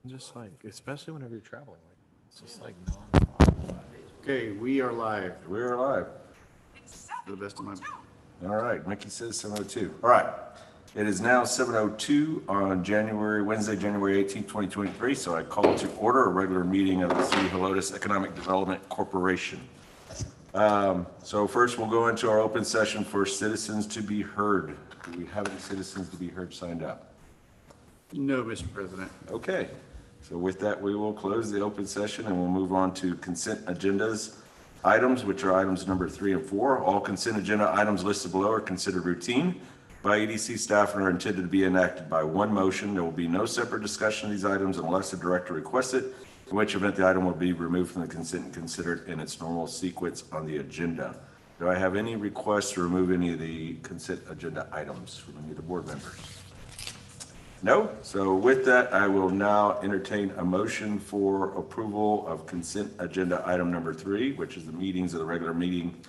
Just like, especially whenever you're traveling, like it's just like non-stop. Okay, we are live We're live. to the best of my. All right, Mickey says 7:02. All right, it is now 7:02 on Wednesday, January 18th, 2023. So I call to order a regular meeting of the City of Helotes Economic Development Corporation. So first we'll go into our open session for citizens to be heard. Do we have any citizens to be heard signed up? No, Mr. President. Okay, so with that, we will close the open session and we'll move on to consent agendas items, which are items number 3 and 4. All consent agenda items listed below are considered routine by EDC staff and are intended to be enacted by one motion. There will be no separate discussion of these items unless the director requests it, in which event the item will be removed from the consent and considered in its normal sequence on the agenda. Do I have any requests to remove any of the consent agenda items from any of the board members? No? So with that, I will now entertain a motion for approval of consent agenda item number 3, which is the meetings of the regular meeting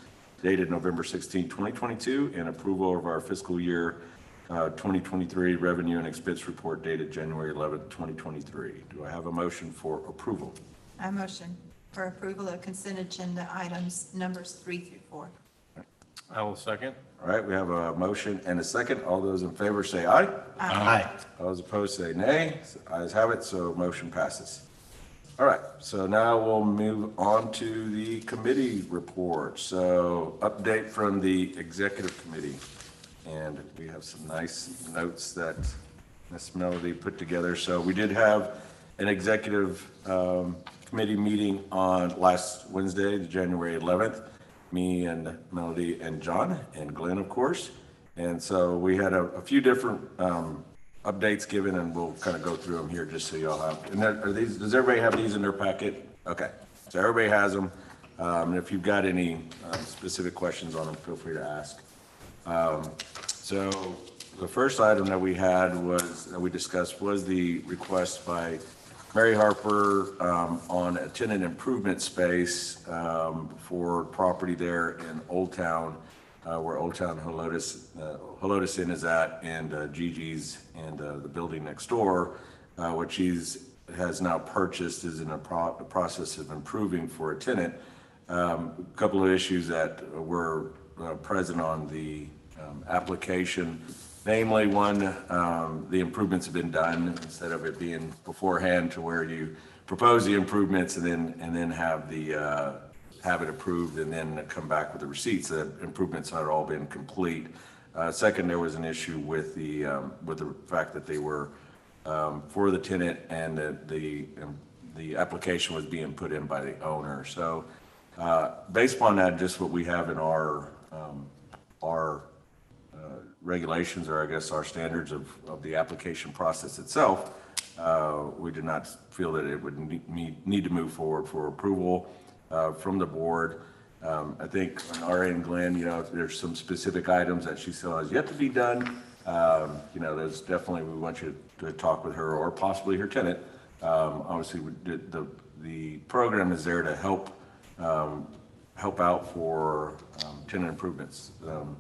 dated November 16, 2022, and approval of our fiscal year 2023 revenue and expense report dated January 11, 2023. Do I have a motion for approval? I motion for approval of consent agenda items numbers 3 through 4. I will second. All right, we have a motion and a second. All those in favor say aye. Aye. All those opposed say nay. Ayes have it, so motion passes. All right, so now we'll move on to the committee report. So update from the executive committee. And we have some nice notes that Ms. Melody put together. So we did have an executive committee meeting on last Wednesday, January 11th. Me and Melody and John and Glenn, of course. And so we had a few different updates given, and we'll kind of go through them here just so y'all have. And are these, does everybody have these in their packet? Okay, so everybody has them. And if you've got any specific questions on them, feel free to ask. So the first item that we had was, that we discussed, was the request by Mary Harper on a tenant improvement space for property there in Old Town, where Old Town Helotes Inn is at, and Gigi's, and the building next door, which has now purchased, is in a process of improving for a tenant. A couple of issues that were present on the application. Namely, one, the improvements have been done instead of it being beforehand, to where you propose the improvements and then have it approved and then come back with the receipts. The improvements had all been complete. Second, there was an issue with the fact that they were for the tenant, and the application was being put in by the owner. So based upon that, just what we have in our regulations, or I guess our standards of the application process itself, we did not feel that it would need to move forward for approval from the board. I think on our end, Glenn, there's some specific items that she still has yet to be done. There's definitely, we want you to talk with her or possibly her tenant. Obviously, the program is there to help out for tenant improvements.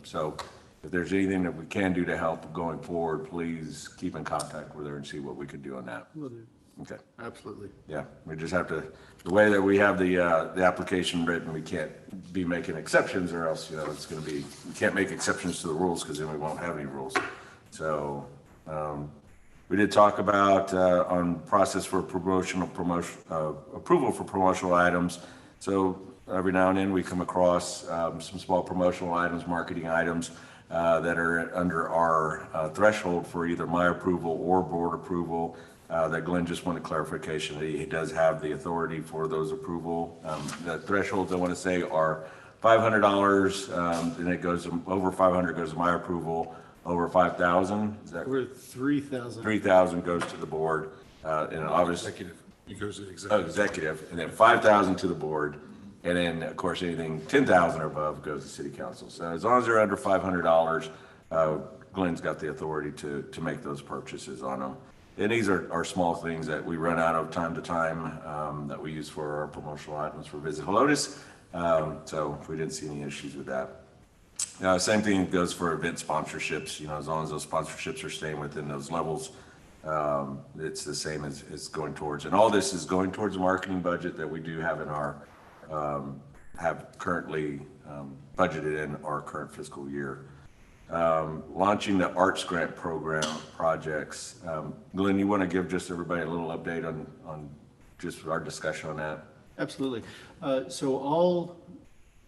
So if there's anything that we can do to help going forward, please keep in contact with her and see what we could do on that. Will do. Okay. Absolutely. Yeah, we just have to, the way that we have the application written, we can't be making exceptions, or else, it's going to be, we can't make exceptions to the rules, because then we won't have any rules. So we did talk about on process for approval for promotional items. So every now and then we come across some small promotional items, marketing items that are under our threshold for either my approval or board approval. That Glenn just wanted clarification that he does have the authority for those approval. The thresholds, I want to say, are $500, and it goes over 500 goes to my approval. Over 5,000, is that? We're 3,000. 3,000 goes to the board, and obviously Executive. It goes to the executive, and then 5,000 to the board, and then of course anything 10,000 or above goes to city council. So as long as they're under $500, Glenn's got the authority to make those purchases on them. And these are small things that we run out of time to time that we use for our promotional items for Visit Helotes. So we didn't see any issues with that. Same thing goes for event sponsorships. As long as those sponsorships are staying within those levels, It's the same as going towards, and all this is going towards a marketing budget that we do have in our, have currently budgeted in our current fiscal year. Launching the Arts Grant Program projects. Glenn, you want to give just everybody a little update on just our discussion on that? Absolutely. So all,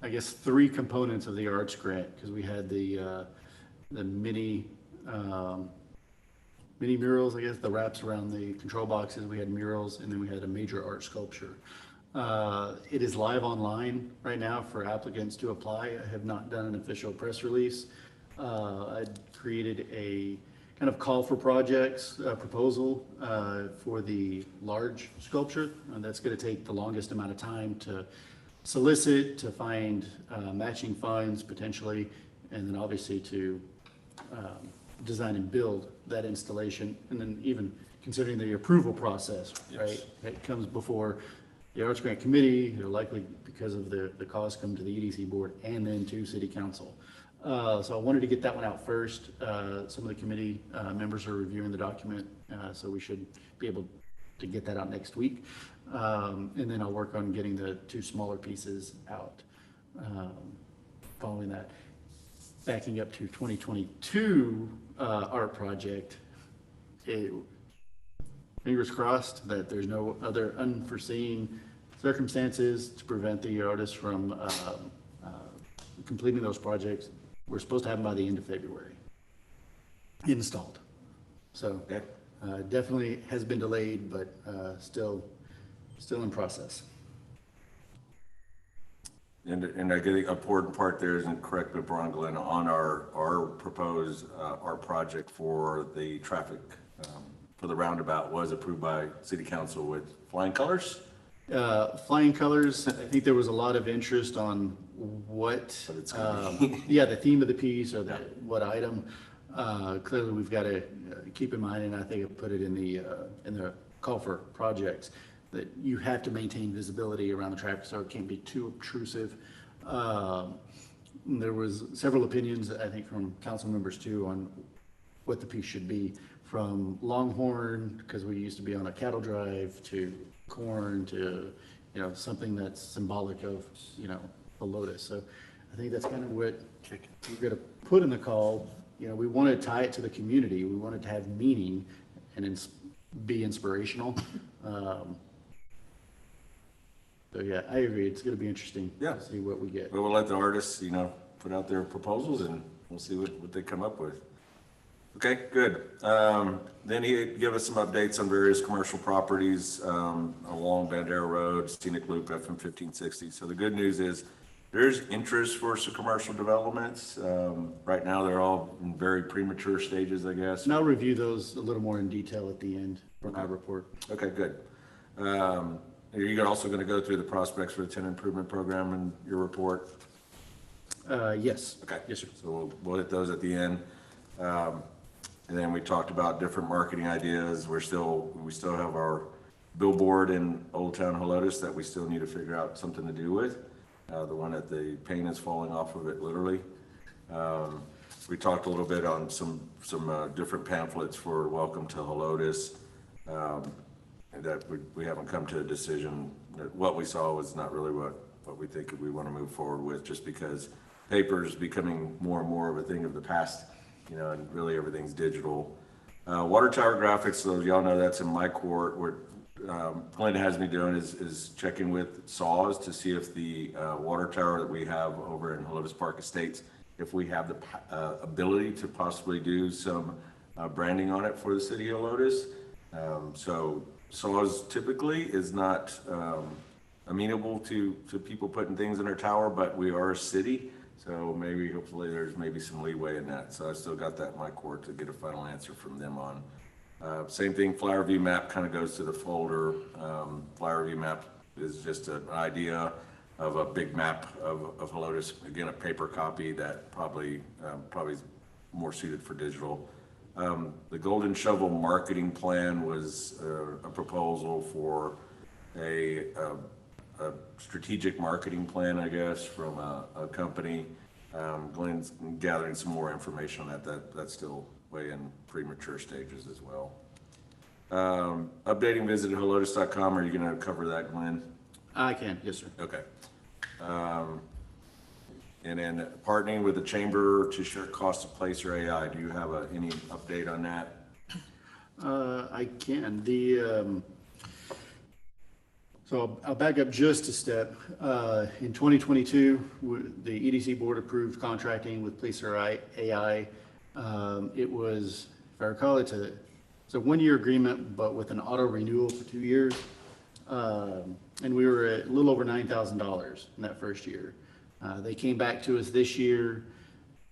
I guess, three components of the arts grant, because we had the mini murals, I guess, the wraps around the control boxes. We had murals, and then we had a major art sculpture. It is live online right now for applicants to apply. I have not done an official press release. I created a kind of call for projects proposal for the large sculpture. That's going to take the longest amount of time to solicit, to find matching funds potentially, and then obviously to design and build that installation. And then even considering the approval process, right? It comes before the Arts Grant Committee, likely because of the cost come to the EDC board and then to City Council. So I wanted to get that one out first. Some of the committee members are reviewing the document, so we should be able to get that out next week. And then I'll work on getting the two smaller pieces out following that. Backing up to 2022 art project, fingers crossed that there's no other unforeseen circumstances to prevent the artists from completing those projects. We're supposed to have them by the end of February installed. So definitely has been delayed, but still in process. And I get the important part there is, and correct me if I'm wrong, Glenn, on our proposed our project for the traffic for the roundabout was approved by City Council with flying colors. Flying colors. I think there was a lot of interest on what it's gonna be. yeah, the theme of the piece or what item. Clearly, we've got to keep in mind, and I think I put it in the call for projects, that you have to maintain visibility around the traffic so it can't be too obtrusive. There was several opinions, I think, from council members too on what the piece should be, from Longhorn, because we used to be on a cattle drive, to corn, to something that's symbolic of Helotes. So I think that's kind of what we're going to put in the call. We want to tie it to the community. We want it to have meaning and be inspirational. So yeah, I agree. It's going to be interesting to see what we get. But we'll let the artists, put out their proposals and we'll see what they come up with. Okay, good. Then he give us some updates on various commercial properties along Bandera Road, Scenic Loop, FM 1560. So the good news is there's interest for some commercial developments. Right now, they're all in very premature stages, I guess. And I'll review those a little more in detail at the end for my report. Okay, good. You're also going to go through the prospects for the tenant improvement program in your report? Yes. Okay. Yes, sir. So we'll hit those at the end. And then we talked about different marketing ideas. We still have our billboard in Old Town Helotes that we still need to figure out something to do with. The one that the paint is falling off of it, literally. We talked a little bit on some different pamphlets for Welcome to Helotes. That we haven't come to a decision. That what we saw was not really what we think we want to move forward with, just because paper is becoming more and more of a thing of the past, and really everything's digital. Water tower graphics, so y'all know that's in my court. What Glenn has me doing is checking with SAWS to see if the water tower that we have over in Helotes Park Estates, if we have the ability to possibly do some branding on it for the city of Helotes. So SAWS typically is not amenable to people putting things in their tower, but we are a city, so hopefully there's some leeway in that. So I still got that in my court to get a final answer from them on. Same thing, flyer view map kind of goes to the folder. Flyer view map is just an idea of a big map of Helotes. Again, a paper copy that probably is more suited for digital. The Golden Shovel marketing plan was a proposal for a strategic marketing plan, I guess, from a company. Glenn's gathering some more information on that. That's still way in premature stages as well. Updating visit at helotes.com. Are you going to cover that, Glenn? I can, yes, sir. Okay. And then partnering with the chamber to share cost of placer AI. Do you have any update on that? I can. So I'll back up just a step. In 2022, the EDC board approved contracting with Placer AI. It was, if I recall, it's a 1-year agreement, but with an auto renewal for 2 years. And we were at a little over $9,000 in that first year. They came back to us this year,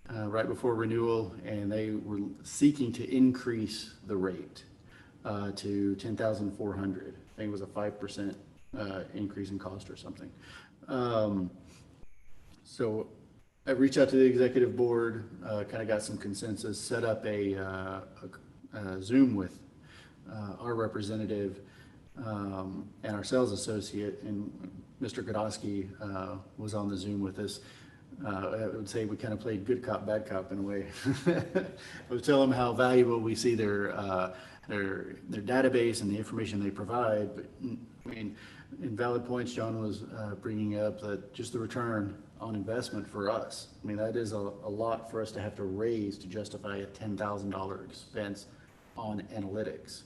right before renewal, and they were seeking to increase the rate to $10,400. I think it was a 5% increase in cost or something. So I reached out to the executive board, kind of got some consensus, set up a Zoom with our representative and our sales associate, and Mr. Godosky was on the Zoom with us. I would say we kind of played good cop, bad cop in a way. I was telling them how valuable we see their database and the information they provide. But I mean, in valid points, John was bringing up that just the return on investment for us. I mean, that is a lot for us to have to raise to justify a $10,000 expense on analytics.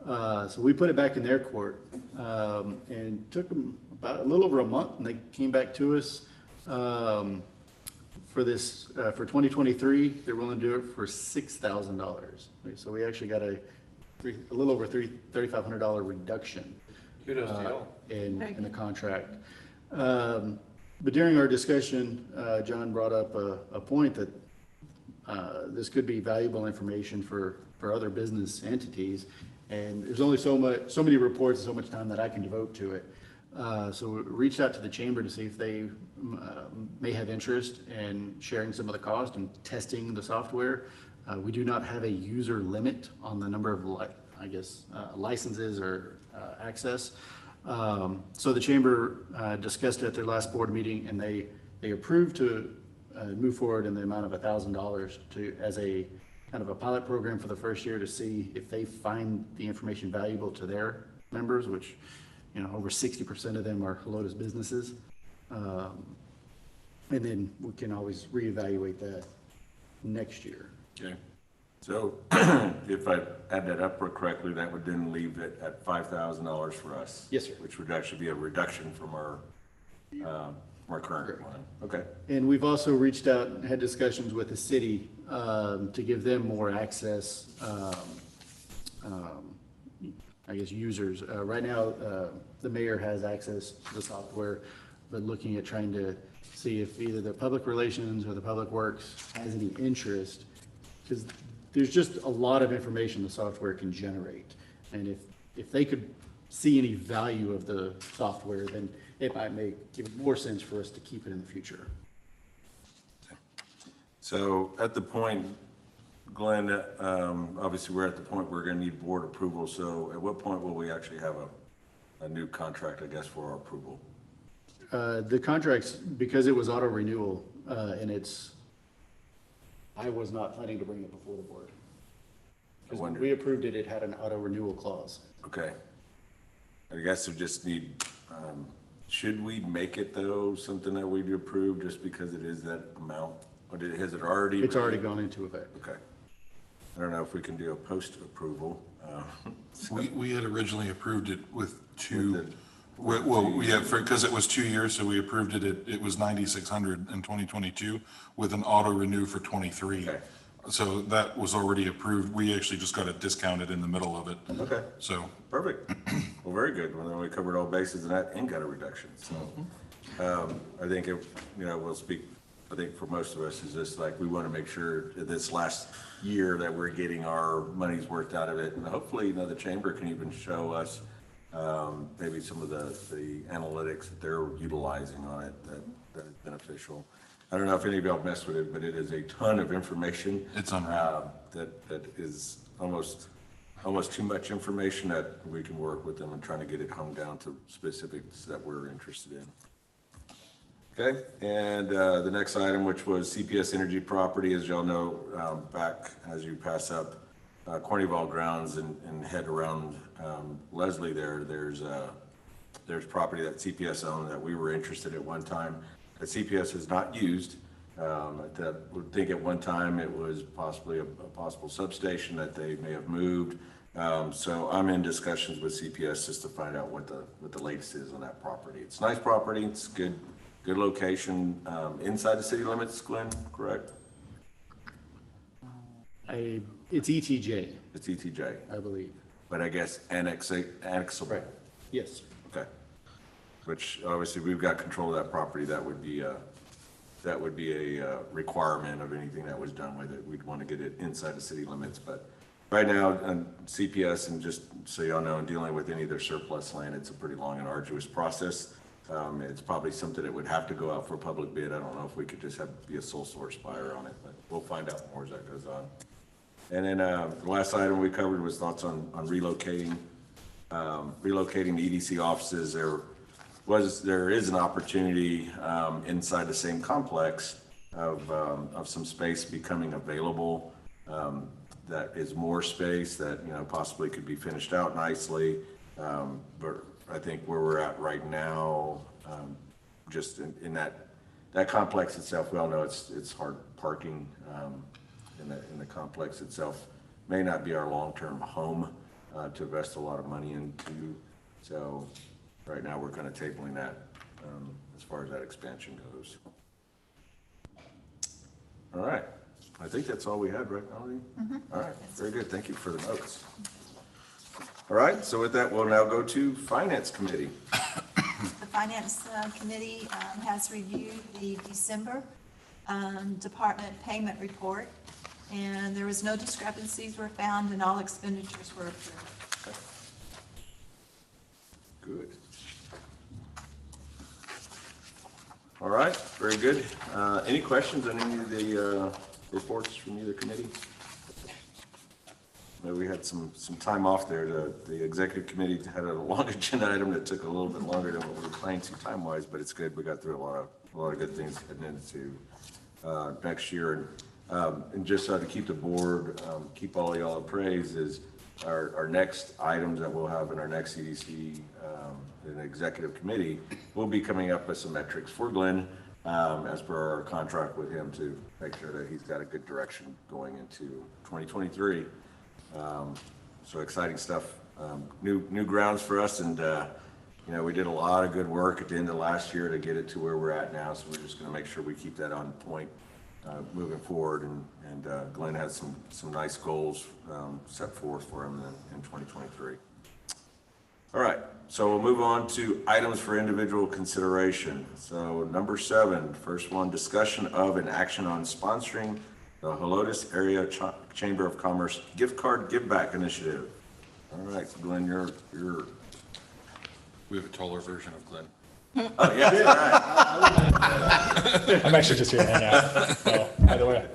So we put it back in their court, and took them about a little over a month, and they came back to us for this for 2023. They're willing to do it for $6,000. So we actually got a little over $3,500 reduction. Kudos to y'all. In the contract. But during our discussion, John brought up a point that this could be valuable information for other business entities. And there's only so many reports and so much time that I can devote to it. So we reached out to the chamber to see if they may have interest in sharing some of the cost and testing the software. We do not have a user limit on the number of, licenses or access. So the chamber discussed it at their last board meeting, and they approved to move forward in the amount of $1,000 as a kind of a pilot program for the first year to see if they find the information valuable to their members, which, over 60% of them are Helotes businesses. And then we can always reevaluate that next year. Okay. So if I add that up correctly, that would then leave it at $5,000 for us. Yes, sir. Which would actually be a reduction from our current one. Okay. And we've also reached out and had discussions with the city to give them more access, users. Right now, the mayor has access to the software, but looking at trying to see if either the public relations or the public works has any interest, because there's just a lot of information the software can generate. And if they could see any value of the software, then it might make even more sense for us to keep it in the future. So at the point, Glenn, obviously we're at the point we're going to need board approval. So at what point will we actually have a new contract, I guess, for our approval? The contracts, because it was auto renewal, and I was not planning to bring it before the board. Because when we approved it, it had an auto renewal clause. Okay. I guess we just need, should we make it though, something that we approve just because it is that amount? Or has it already? It's already gone into effect. Okay. I don't know if we can do a post-approval. We had originally approved it with because it was 2 years, so we approved it. It was $9,600 in 2022 with an auto renew for 23. Okay. So that was already approved. We actually just got it discounted in the middle of it. Okay. So Perfect. Well, very good. Well, then we covered all bases and that and got a reduction. So I think we'll speak. I think for most of us is just like we want to make sure that this last year that we're getting our money's worth out of it, and hopefully the chamber can even show us maybe some of the analytics that they're utilizing on it that is beneficial. I don't know if any of y'all messed with it, but it is a ton of information. It's unreal. That is almost too much information that we can work with them and trying to get it hung down to specifics that we're interested in. Okay, and the next item, which was CPS Energy Property, as y'all know, back as you pass up, Cornwall grounds and head around Leslie there, there's property that CPS owned that we were interested at one time that CPS has not used. That would think at one time it was possibly a possible substation that they may have moved. So I'm in discussions with CPS just to find out what the latest is on that property. It's nice property. It's good location inside the city limits, Glenn, correct? It's ETJ, It's ETJ, I believe. but I guess annexable. Right. Yes. Okay. Which obviously we've got control of that property. That would be a requirement of anything that was done with it. We'd want to get it inside the city limits, but right now, CPS, and just so y'all know, in dealing with any of their surplus land, it's a pretty long and arduous process. It's probably something that would have to go out for a public bid. I don't know if we could just be a sole source buyer on it, but we'll find out more as that goes on. And then the last item we covered was thoughts on relocating the EDC offices. There is an opportunity inside the same complex of some space becoming available. That is more space that, possibly could be finished out nicely. But I think where we're at right now, just in that complex itself, we all know it's hard parking in the complex itself. May not be our long-term home to invest a lot of money into. So right now we're kind of tabling that as far as that expansion goes. All right. I think that's all we had, right, Melody? Mm-hmm. All right, very good. Thank you for the notes. All right, so with that, we'll now go to Finance Committee. The Finance Committee has reviewed the December department payment report, and there was no discrepancies were found, and all expenditures were approved. Good. All right, very good. Any questions on any of the reports from either committee? We had some time off there. The executive committee had a long agenda item that took a little bit longer than what we were planning to time-wise, but it's good. We got through a lot of good things heading into next year. And just to keep the board, keep all y'all appraised, is our next items that we'll have in our next EDC and executive committee will be coming up with some metrics for Glenn as per our contract with him to make sure that he's got a good direction going into 2023. So exciting stuff, new grounds for us, and we did a lot of good work at the end of last year to get it to where we're at now. So we're just going to make sure we keep that on point moving forward. And Glenn has some nice goals set forth for him in 2023. All right, so we'll move on to items for individual consideration. So number 7, first one, discussion of and action on sponsoring the Helotes Area Chamber of Commerce Gift Card Give Back Initiative. All right, Glenn, you're. We have a taller version of Glenn. Oh, yeah, all right. I'm actually just here to hang out. So, by the way,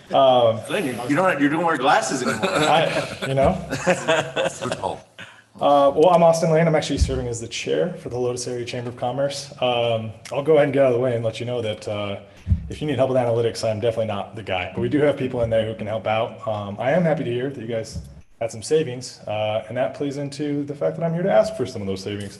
Glenn, you don't wear glasses anymore. So tall. well, I'm Austin Lane. I'm actually serving as the chair for the Helotes Area Chamber of Commerce. I'll go ahead and get out of the way and let you know that if you need help with analytics, I'm definitely not the guy. But we do have people in there who can help out. I am happy to hear that you guys had some savings, and that plays into the fact that I'm here to ask for some of those savings.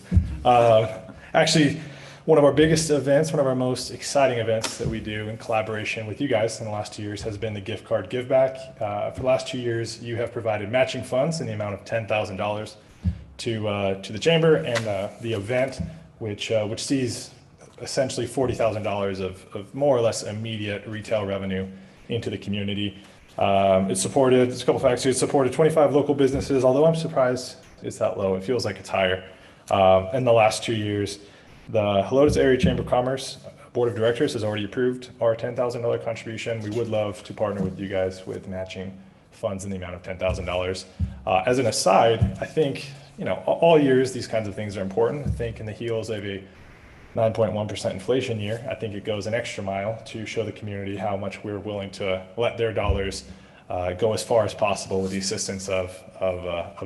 Actually, one of our biggest events, one of our most exciting events that we do in collaboration with you guys in the last 2 years has been the gift card give back. For the last 2 years, you have provided matching funds in the amount of $10,000 to the chamber and the event, which sees essentially $40,000 of more or less immediate retail revenue into the community. It's a couple facts here. It supported 25 local businesses, although I'm surprised it's that low. It feels like it's higher. In the last 2 years, the Helotes Area Chamber of Commerce Board of Directors has already approved our $10,000 contribution. We would love to partner with you guys with matching funds in the amount of $10,000. As an aside, I think, all years these kinds of things are important. I think in the heels of a 9.1% inflation year, I think it goes an extra mile to show the community how much we're willing to let their dollars go as far as possible with the assistance of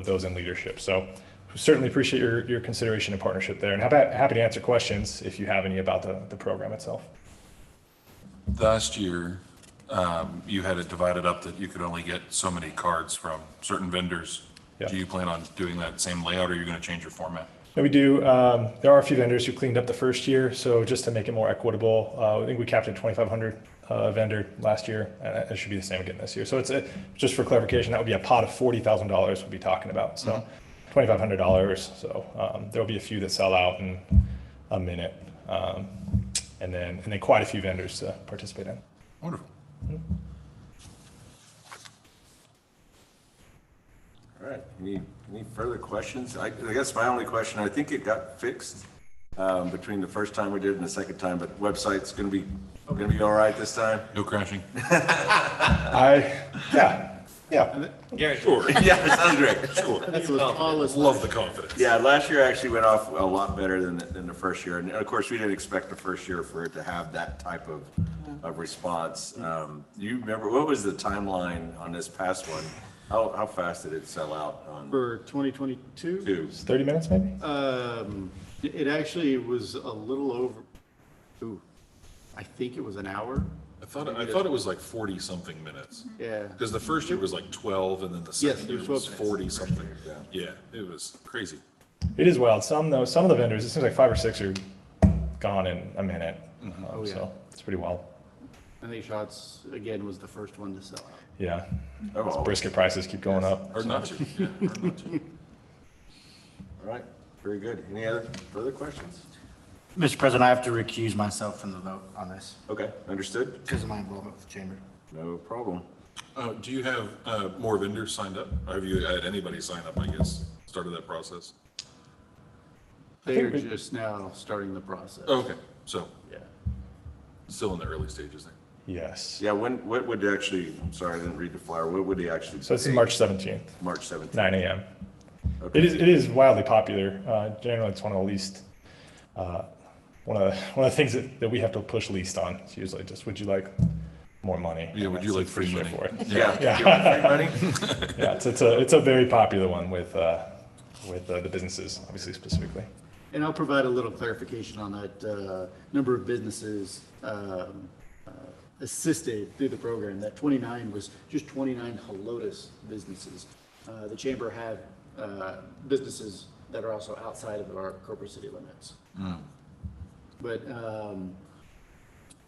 those in leadership. So certainly appreciate your consideration and partnership there, and happy to answer questions if you have any about the program itself. Last year, you had it divided up that you could only get so many cards from certain vendors. Yeah. Do you plan on doing that same layout, or are you going to change your format? And we do, there are a few vendors who cleaned up the first year, so just to make it more equitable, I think we capped it 2,500 vendor last year, and it should be the same again this year. So it's just for clarification, that would be a pot of $40,000 we'll be talking about. So $2,500. So there'll be a few that sell out in a minute, and then quite a few vendors to participate in. Wonderful. All right, any further questions? I guess my only question, I think it got fixed between the first time we did it and the second time, but website's gonna be all right this time? No crashing? Yeah. Sure. Yeah, that sounds great. Sure. It was flawless. Love the confidence. Yeah, last year actually went off a lot better than the first year. And of course, we didn't expect the first year for it to have that type of response. You remember, what was the timeline on this past one? How fast did it sell out on For 2022? two? 30 minutes maybe? It actually was a little over, I think it was an hour. I thought it was like 40 something minutes. Yeah. Because the first year was like 12, and then the second it year was was 12 40 something. Yeah, it was crazy. It is wild. Some of the vendors, it seems like 5 or 6 are gone in a minute. Oh, yeah. So it's pretty wild. I think Shots, again, was the first one to sell out. Yeah. Oh, Brisket prices keep going up. Hard not to. Yeah, hard not to. all right, very good. Any other further questions? Mr. President, I have to recuse myself from the vote on this Okay, understood. because of my involvement with the chamber. No problem. Do you have more vendors signed up? Or have you had anybody sign up, I guess, started that process? They are just now starting the process. Oh, okay, so Yeah. still in the early stages then. Yes. Yeah, what would actually, I'm sorry, I didn't read the flyer. What would they actually? So it's March 17th, March 17th. 9 a.m. Okay. It is wildly popular. Generally, it's one of the least, one of the things that we have to push least on. It's usually just, would you like more money? Yeah, And would you that's like free pretty money? straightforward. Yeah. Yeah. Give me free money? Yeah, it's a very popular one with the businesses, obviously specifically. And I'll provide a little clarification on that number of businesses assisted through the program. That 29 was just 29 Helotes businesses. The chamber had businesses that are also outside of our corporate city limits. But out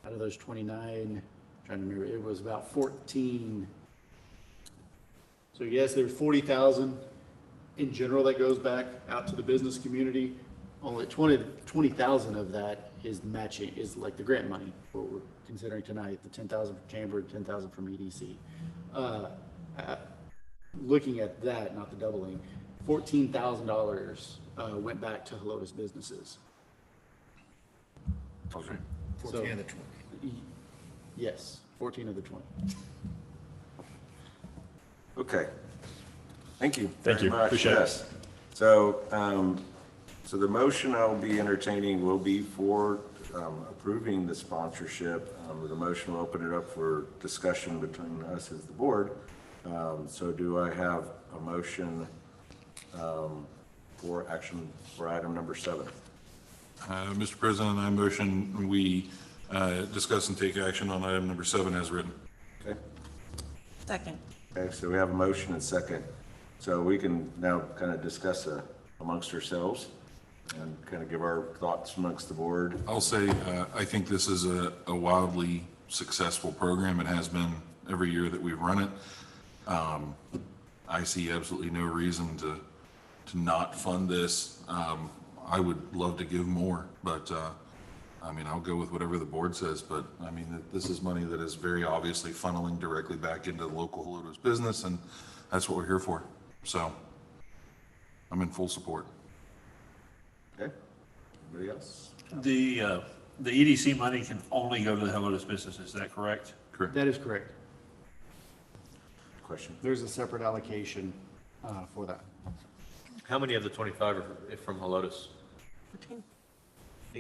of those 29, trying to remember, it was about 14. So yes, there's 40,000 in general that goes back out to the business community. Only 20,000 of that is matching, is like the grant money, what we're considering tonight, the 10,000 from chamber, 10,000 from EDC. Looking at that, not the doubling, $14,000 went back to Helotes businesses. Okay. 14 of the 20. Yes, 14 of the 20. Okay. Thank you. Thank very you. much. Appreciate it. Yes. So, so the motion I will be entertaining will be for approving the sponsorship. The motion will open it up for discussion between us as the board. So do I have a motion for action for item number 7? Mr. President, I motion we discuss and take action on item number 7 as written. Okay. Second. Okay, so we have a motion and second. So we can now kind of discuss amongst ourselves and kind of give our thoughts amongst the board. I'll say, I think this is a wildly successful program. It has been every year that we've run it. I see absolutely no reason to not fund this. I would love to give more, but I mean, I'll go with whatever the board says, but I mean, this is money that is very obviously funneling directly back into the local Helotes business, and that's what we're here for. So I'm in full support. Okay. Anybody else? The EDC money can only go to the Helotes business, is that correct? Correct. That is correct. Question? There's a separate allocation for that. How many of the 25 are from Helotes?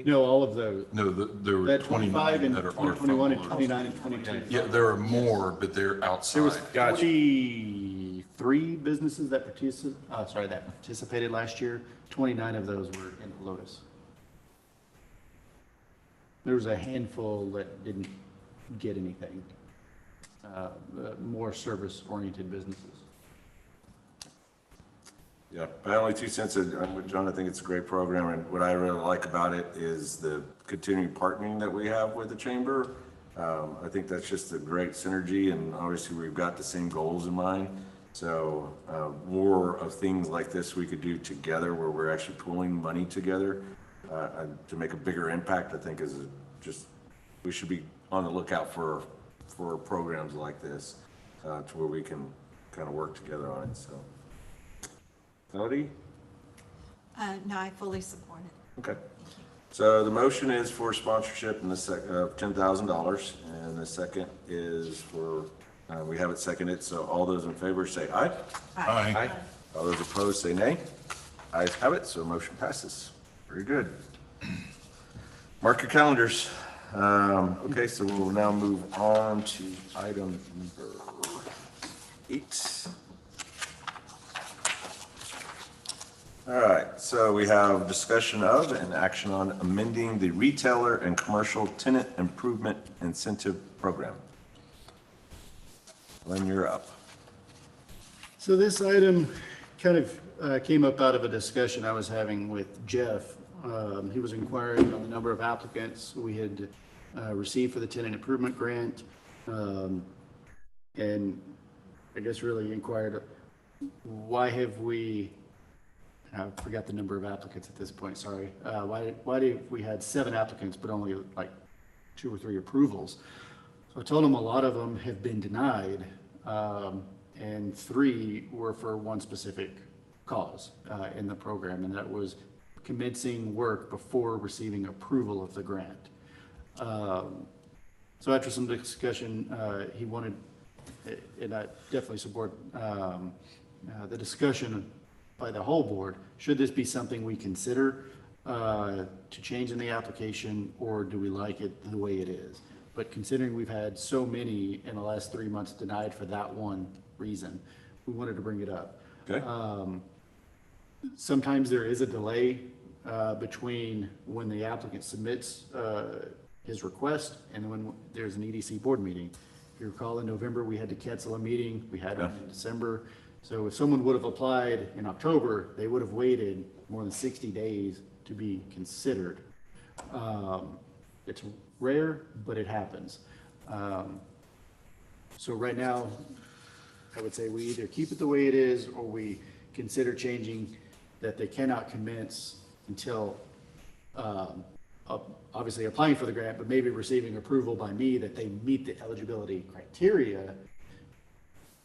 No, all of those. No, there were That 25 29 in that are from 2021 and Helotes. 29 and 22. Yeah, there are more, but they're There was outside. 43 businesses that participated last year. 29 of those were in Helotes. There was a handful that didn't get anything. more service-oriented businesses. Yeah, my only 2 cents, I'm with John, I think it's a great program, and what I really like about it is the continuing partnering that we have with the chamber. I think that's just a great synergy, and obviously we've got the same goals in mind. So more of things like this we could do together where we're actually pooling money together to make a bigger impact, I think is just, we should be on the lookout for programs like this to where we can kind of work together on it, so. Melody? No, I fully support it. Okay. So the motion is for sponsorship in the $10,000, and the second is for, we have it seconded, so all those in favor say aye. Aye. All those opposed say nay. Ayes have it, so motion passes. Very good. Mark your calendars. Okay, so we'll now move on to item number 8. All right, so we have discussion of and action on amending the retailer and commercial tenant improvement incentive program. Lynn, you're up. So this item kind of came up out of a discussion I was having with Jeff. He was inquiring on the number of applicants we had received for the tenant improvement grant. And I guess really inquired, why have we, I forgot the number of applicants at this point, sorry. Why did we had 7 applicants, but only like 2 or 3 approvals? So I told him a lot of them have been denied, and 3 were for one specific cause in the program, and that was commencing work before receiving approval of the grant. So after some discussion, he wanted, and I definitely support the discussion by the whole board, should this be something we consider to change in the application, or do we like it the way it is? But considering we've had so many in the last 3 months denied for that one reason, we wanted to bring it up. Okay. Sometimes there is a delay between when the applicant submits his request and when there's an EDC board meeting. If you recall, in November, we had to cancel a meeting. We had one in December. So if someone would have applied in October, they would have waited more than 60 days to be considered. It's rare, but it happens. So right now, I would say we either keep it the way it is, or we consider changing that they cannot commence until obviously applying for the grant, but maybe receiving approval by me that they meet the eligibility criteria,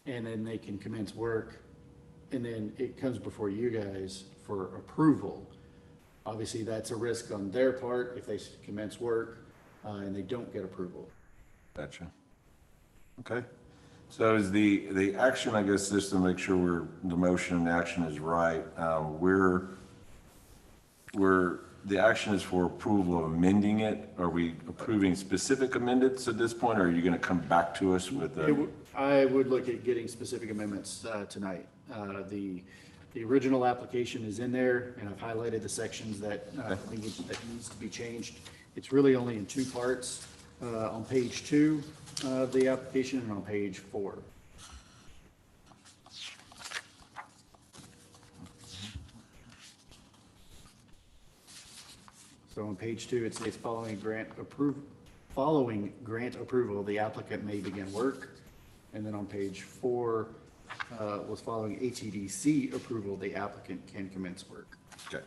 and then they can commence work, and then it comes before you guys for approval. Obviously, that's a risk on their part if they commence work and they don't get approval. Gotcha. Okay. So is the action, I guess, just to make sure the motion and action is right, the action is for approval of amending it. Are we approving specific amendments at this point, or are you going to come back to us with I would look at getting specific amendments tonight. The original application is in there, and I've highlighted the sections that needs to be changed. It's really only in 2 parts, on page 2 of the application and on page 4. So on page 2, it says following grant approval, the applicant may begin work. And then on page 4, was following ATDC approval, the applicant can commence work. Okay.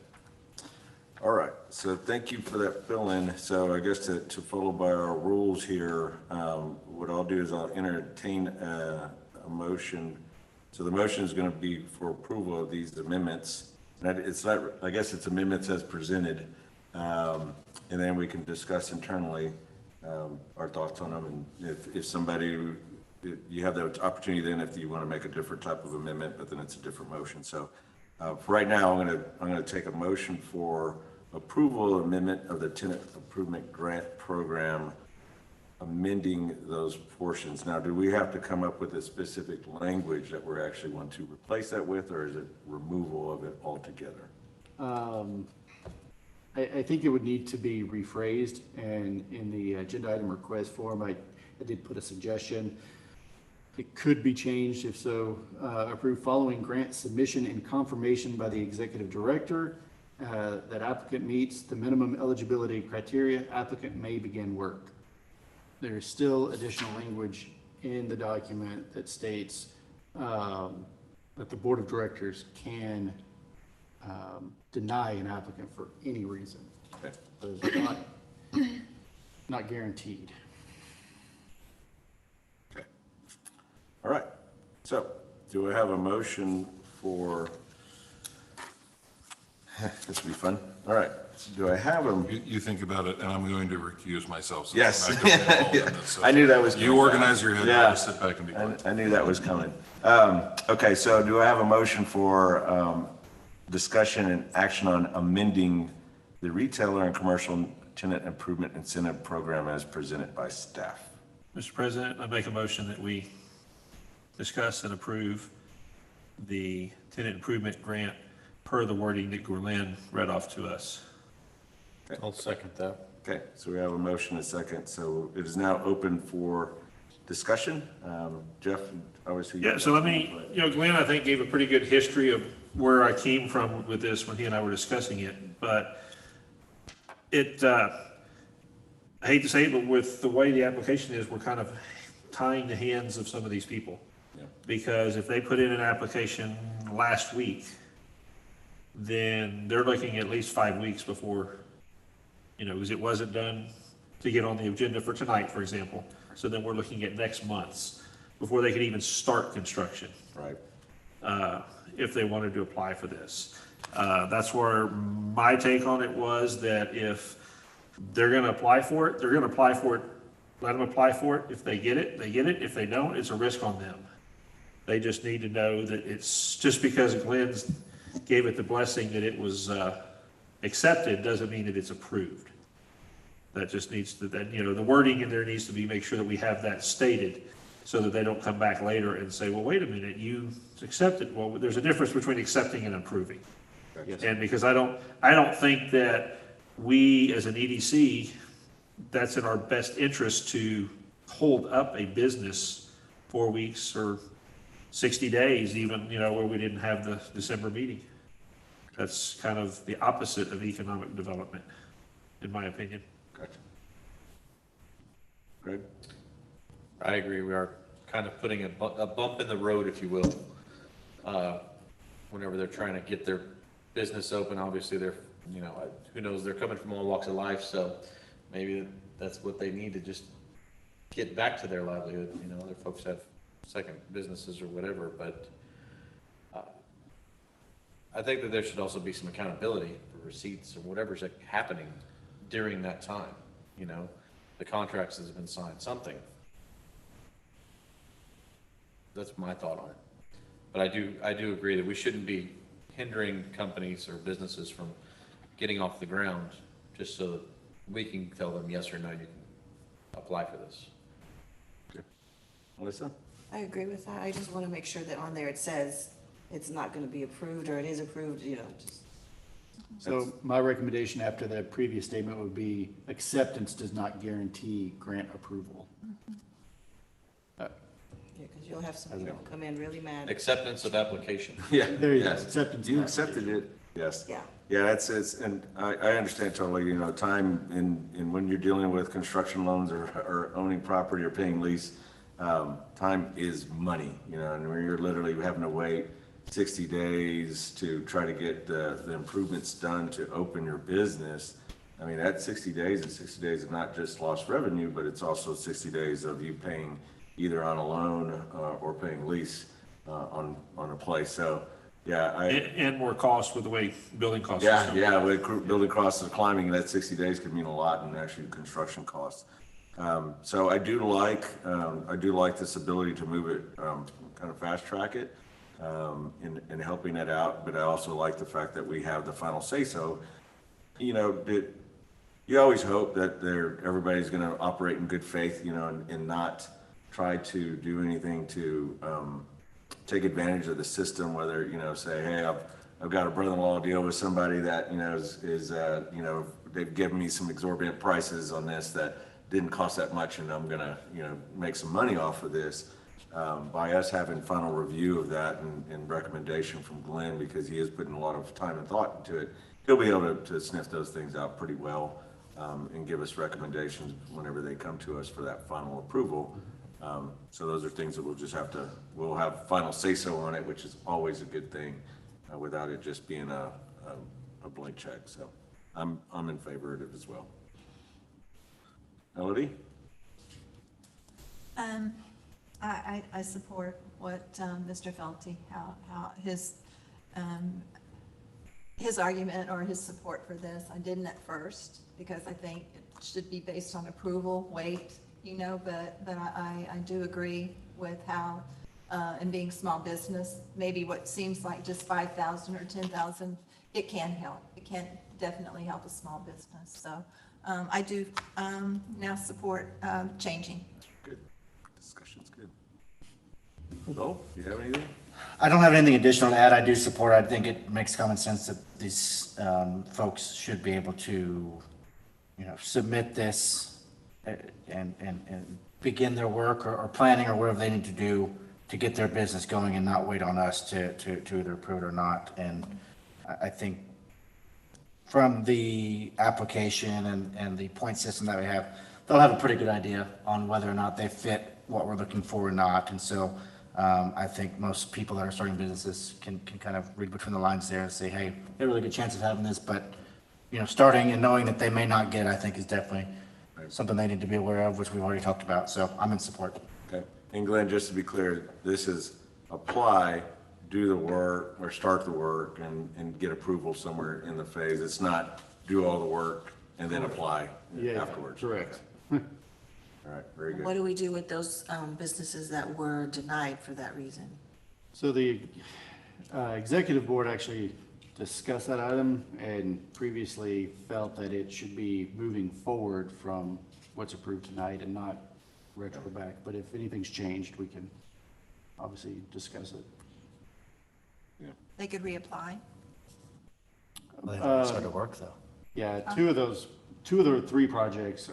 All right. So thank you for that fill-in. So I guess to follow by our rules here, what I'll do is I'll entertain a motion. So the motion is going to be for approval of these amendments. And it's not, I guess it's amendments as presented. And then we can discuss internally our thoughts on them. And if somebody, you have the opportunity then if you want to make a different type of amendment, but then it's a different motion. So for right now, I'm going to take a motion for approval of amendment of the tenant improvement grant program, amending those portions. Now, do we have to come up with a specific language that we're actually want to replace that with, or is it removal of it altogether? I think it would need to be rephrased, and in the agenda item request form, I did put a suggestion It could be changed, if so, approved following grant submission and confirmation by the executive director that applicant meets the minimum eligibility criteria, applicant may begin work. There is still additional language in the document that states that the board of directors can deny an applicant for any reason. Okay. But it's not guaranteed. Okay. All right. So do I have a motion for, this will be fun. All right. Do I have a, You think about it, and I'm going to recuse myself. since yes. I'm not gonna be involved in this, so I knew that was. You coming. organize your head, Yeah. I'll just sit back and be quiet. I knew that was coming. Okay, so do I have a motion for discussion and action on amending the retailer and commercial tenant improvement incentive program as presented by staff? Mr. President, I make a motion that we discuss and approve the tenant improvement grant per the wording that Glenn read off to us. I'll second that. Okay, so we have a motion and a second, so it is now open for discussion. Jeff, obviously. Yeah, so let me, Glenn, I think, gave a pretty good history of where I came from with this when he and I were discussing it, but I hate to say it, but with the way the application is, we're kind of tying the hands of some of these people. Yeah. Because if they put in an application last week, then they're looking at least 5 weeks before, because it wasn't done to get on the agenda for tonight, for example. So then we're looking at next month's before they could even start construction. Right. If they wanted to apply for this. That's where my take on it was, that if they're gonna apply for it, they're gonna apply for it, let them apply for it. If they get it, they get it. If they don't, it's a risk on them. They just need to know that it's, just because Glenn's gave it the blessing that it was accepted, doesn't mean that it's approved. That just needs to, the wording in there needs to be, make sure that we have that stated, so that they don't come back later and say, well, wait a minute, you accepted. Well, there's a difference between accepting and approving. Yes. And because I don't think that we, as an EDC, that's in our best interest to hold up a business 4 weeks or 60 days even, where we didn't have the December meeting. That's kind of the opposite of economic development, in my opinion. Gotcha. Greg? I agree. We are kind of putting a bump in the road, if you will, whenever they're trying to get their business open. Obviously, they're, who knows, they're coming from all walks of life, so maybe that's what they need to just get back to their livelihood. Other folks have second businesses or whatever, but I think that there should also be some accountability for receipts or whatever's happening during that time. The contracts that have been signed, something. That's my thought on it. But I do agree that we shouldn't be hindering companies or businesses from getting off the ground just so that we can tell them yes or no, you can apply for this. Melissa? I agree with that. I just want to make sure that on there it says it's not going to be approved or it is approved, just. So my recommendation after the previous statement would be acceptance does not guarantee grant approval. Yeah, because you'll have some people come in really mad. Acceptance of application. Yeah. There you go. Yes. Acceptance. You accepted it, yes. Yeah. Yeah, it's, and I understand totally, time in when you're dealing with construction loans or owning property or paying lease, time is money, and when you're literally having to wait 60 days to try to get the improvements done to open your business. I mean, that 60 days is 60 days of not just lost revenue, but it's also 60 days of you paying either on a loan or paying lease on a place. So, yeah, And more cost with the way building costs are. yeah, with building costs are climbing, that 60 days could mean a lot in actually construction costs. So I do like this ability to move it, kind of fast track it, in helping it out. But I also like the fact that we have the final say so. You always hope that everybody's going to operate in good faith, and not try to do anything to take advantage of the system. Whether say, hey, I've got a brother-in-law deal with somebody that is they've given me some exorbitant prices on this that didn't cost that much, and I'm gonna make some money off of this. by us having final review of that and recommendation from Glenn, because he is putting a lot of time and thought into it, he'll be able to sniff those things out pretty well, and give us recommendations whenever they come to us for that final approval. So those are things that we'll have final say-so on it, which is always a good thing, without it just being a blank check. So I'm in favor of it as well. Melody? I support what Mr. Felty, how his argument or his support for this. I didn't at first, because I think it should be based on approval, weight, but I do agree with how, and being small business, maybe what seems like just 5,000 or 10,000, it can help. It can definitely help a small business. So I do now support changing. Good. Discussion's good. Bo, do you have anything? I don't have anything additional to add. I do support. I think it makes common sense that these folks should be able to, submit this and begin their work or planning or whatever they need to do to get their business going and not wait on us to either approve it or not. And I think from the application and the point system that we have, they'll have a pretty good idea on whether or not they fit what we're looking for or not. And so I think most people that are starting businesses can kind of read between the lines there and say, hey, they have a really good chance of having this, but starting and knowing that they may not get, I think is definitely something they need to be aware of, which we've already talked about. So I'm in support. Okay. And Glenn, just to be clear, this is apply, do the work, or start the work and get approval somewhere in the phase. It's not do all the work and then apply afterwards. Correct. All right, very What good. do we do with those businesses that were denied for that reason? So the executive board actually discussed that item and previously felt that it should be moving forward from what's approved tonight and not retro back. But if anything's changed, we can obviously discuss it. They could reapply. They haven't started work though. Yeah, two of the three projects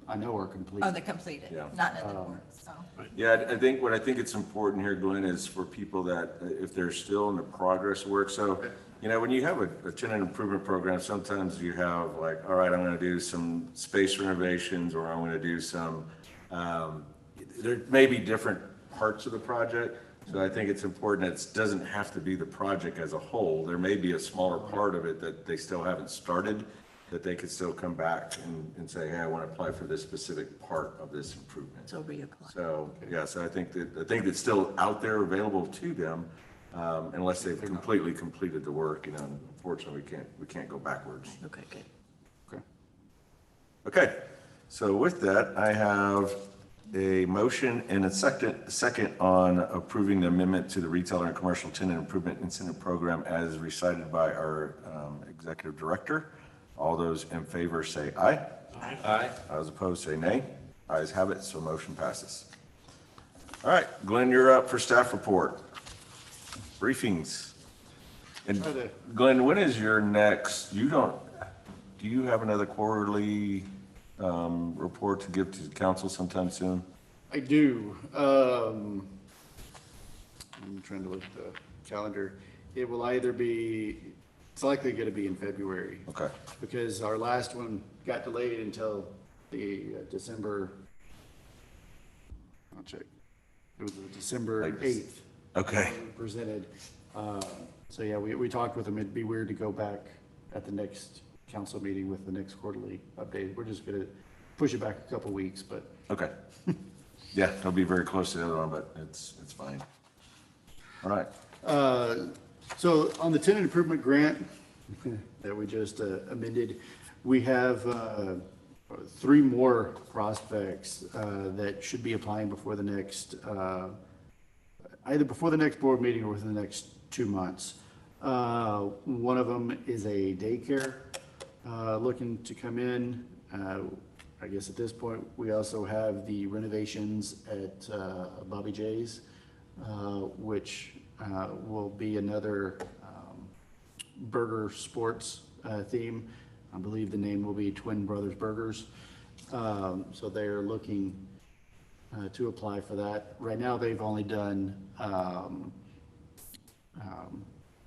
I know are complete. Oh, they're completed, Yeah. not in the works, so. Yeah, I think what I think it's important here, Glenn, is for people that, if they're still in the progress work, so, when you have a tenant improvement program, sometimes you have like, all right, I'm gonna do some space renovations, or I'm gonna do some, there may be different parts of the project, so I think it's important that it doesn't have to be the project as a whole. There may be a smaller part of it that they still haven't started, that they could still come back and say, hey, I want to apply for this specific part of this improvement. So reapply. So, yeah, so I think it's still out there available to them, unless they've completely completed the work, unfortunately, we can't go backwards. Okay, good. Okay, so with that, I have a motion and a second on approving the amendment to the retailer and commercial tenant improvement incentive program as recited by our executive director. All those in favor say aye. Aye. Those opposed say nay. Ayes have it, so motion passes. All right, Glenn, you're up for staff report. Briefings. And Glenn, when is your next, do you have another quarterly report to give to the council sometime soon? I do. I'm trying to look at the calendar. It will either be, it's likely going to be in February. Okay. Because our last one got delayed until the December, I'll check. It was the December 8th. Okay. Presented. So yeah, we talked with them. It'd be weird to go back at the next council meeting with the next quarterly update. We're just going to push it back a couple weeks, but. Okay. Yeah, it'll be very close to the other one, but it's fine. All right. So on the tenant improvement grant that we just amended, we have 3 more prospects that should be applying before the next, either before the next board meeting or within the next 2 months. One of them is a daycare looking to come in. I guess at this point, we also have the renovations at Bobby J's, which will be another burger sports theme. I believe the name will be Twin Brothers Burgers. So they're looking to apply for that. Right now, they've only done,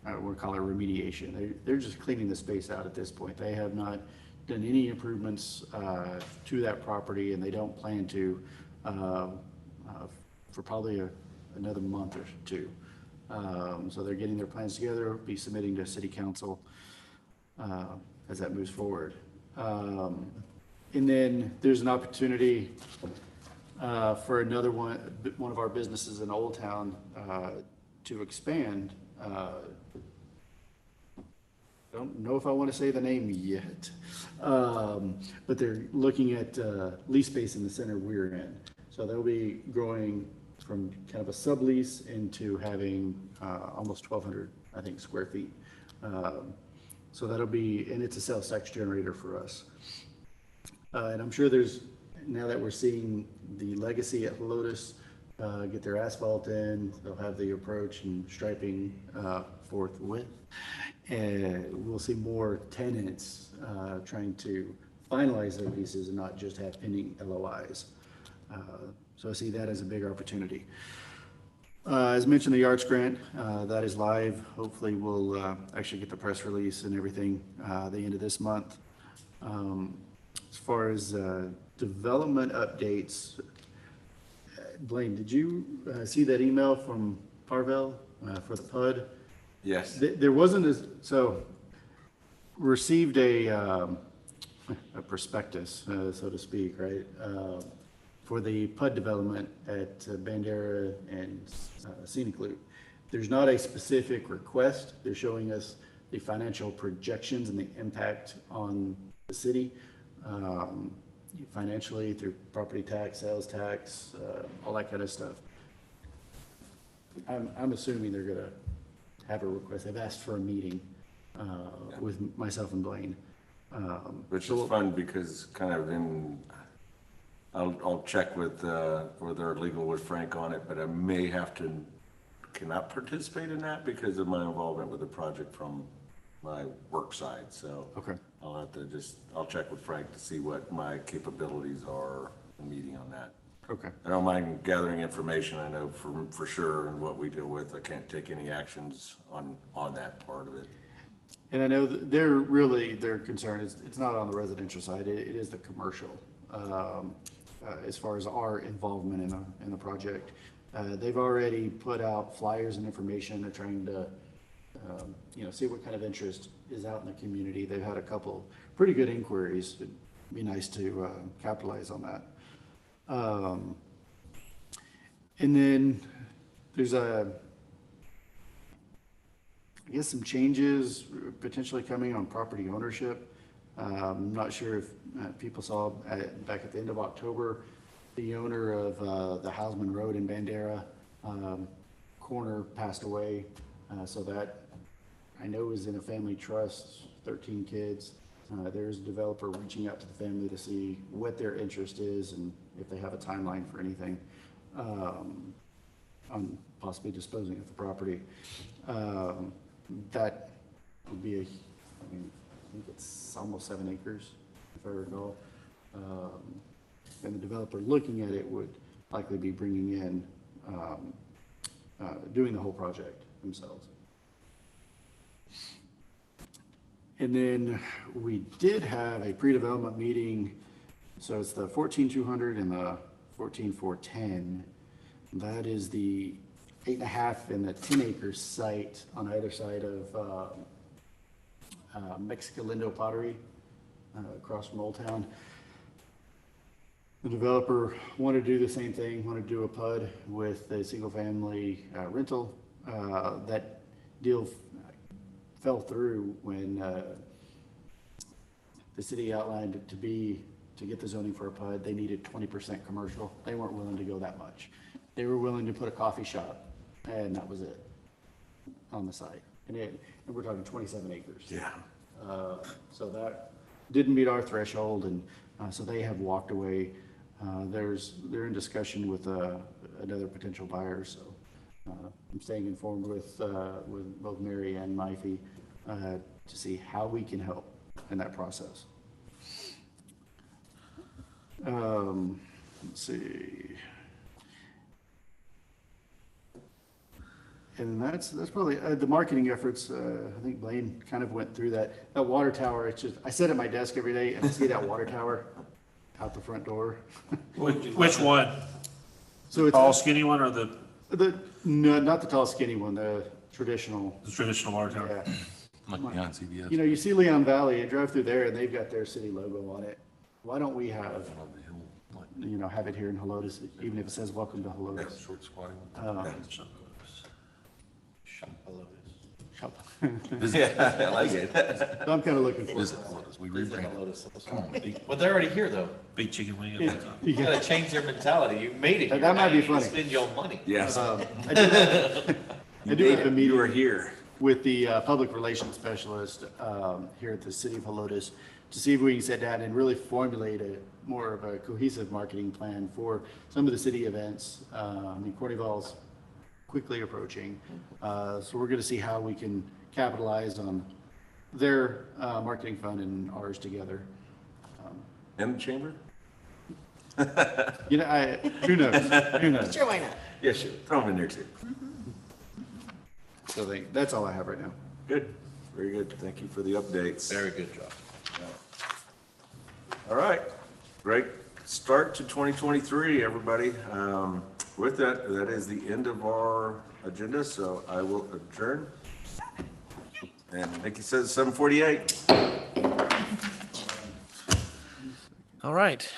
we'll call it remediation. They're just cleaning the space out at this point. They have not done any improvements to that property, and they don't plan to for probably another month or two. So they're getting their plans together, be submitting to city council as that moves forward. And then there's an opportunity for another one of our businesses in Old Town to expand. Don't know if I want to say the name yet, but they're looking at lease space in the center we're in. So they'll be growing from kind of a sublease into having almost 1,200, I think, square feet. So that'll be, and it's a sales tax generator for us. And I'm sure now that we're seeing the legacy at Helotes get their asphalt in, they'll have the approach and striping forthwith. And we'll see more tenants trying to finalize their leases and not just have pending LOIs. So I see that as a big opportunity. As mentioned, the arts grant, that is live. Hopefully we'll actually get the press release and everything the end of this month. As far as development updates, Blaine, did you see that email from Parvell for the PUD? Yes. There wasn't so received a prospectus, so to speak, right, for the PUD development at Bandera and Scenic Loop. There's not a specific request. They're showing us the financial projections and the impact on the city financially through property tax, sales tax, all that kind of stuff. I'm assuming they're gonna have a request. They've asked for a meeting with myself and Blaine. Which is fun because kind of I'll check with our legal with Frank on it, but I may cannot participate in that because of my involvement with the project from my work side. So Okay. I'll have to I'll check with Frank to see what my capabilities are in meeting on that. Okay. I don't mind gathering information. I know for sure and what we deal with. I can't take any actions on that part of it. And I know that their concern is it's not on the residential side. It is the commercial. As far as our involvement in the project, they've already put out flyers and information. They're trying to see what kind of interest is out in the community. They've had a couple pretty good inquiries. It'd be nice to capitalize on that. And then there's I guess some changes potentially coming on property ownership. I'm not sure if people saw back at the end of October, the owner of the Hausman Road in Bandera corner passed away. So that I know is in a family trust, 13 kids. There's a developer reaching out to the family to see what their interest is and if they have a timeline for anything on possibly disposing of the property. That would be I think it's almost 7 acres, if I recall. And the developer looking at it would likely be bringing in, doing the whole project themselves. And then we did have a pre-development meeting. So it's the 14,200 and the 14,410. That is the 8.5 and the 10 acre site on either side of Mexicalindo Pottery across from Old Town. The developer wanted to do the same thing, wanted to do a PUD with a single family rental. That deal fell through when the city outlined it to get the zoning for a PUD, they needed 20% commercial. They weren't willing to go that much. They were willing to put a coffee shop, and that was it on the site. And we're talking 27 acres. Yeah. So that didn't meet our threshold, and so they have walked away. They're in discussion with another potential buyer, so I'm staying informed with both Mary and Mifey to see how we can help in that process. Let's see. And that's probably, the marketing efforts, I think Blaine kind of went through that. That water tower, it's just, I sit at my desk every day and I see that water tower out the front door. Which one? So it's, Tall skinny one or the no, not the tall skinny one, the traditional, traditional water tower? yeah. Like beyond CVS. You know, you see Leon Valley, I drove through there and they've got their city logo on it. Why don't we have, On the hill, like you know, have it here in Helotes, even if it says welcome to Helotes? short squatty Yeah, I like it. I'm kind of looking one. for Is it. it Lotus? We rebranded. Come on. Well, they're already here, though. Big chicken wing. Yeah. You gotta change their mentality. You made it. That here. might Now be you can funny. Spend your money. Yes. I do have a meeting. You were here. With the public relations specialist here at the city of Helotes to see if we can sit down and really formulate a more of a cohesive marketing plan for some of the city events. I mean, Cornwall's quickly approaching. So we're going to see how we can capitalize on their marketing fund and ours together. In the chamber? You know, who knows? Who knows? Sure, why not? Yeah, sure. Throw them in there too. So that's all I have right now. Good. Very good. Thank you for the updates. Very good job. All right. Great start to 2023, everybody. With that, that is the end of our agenda, so I will adjourn. And Nikki says 7:48. All right.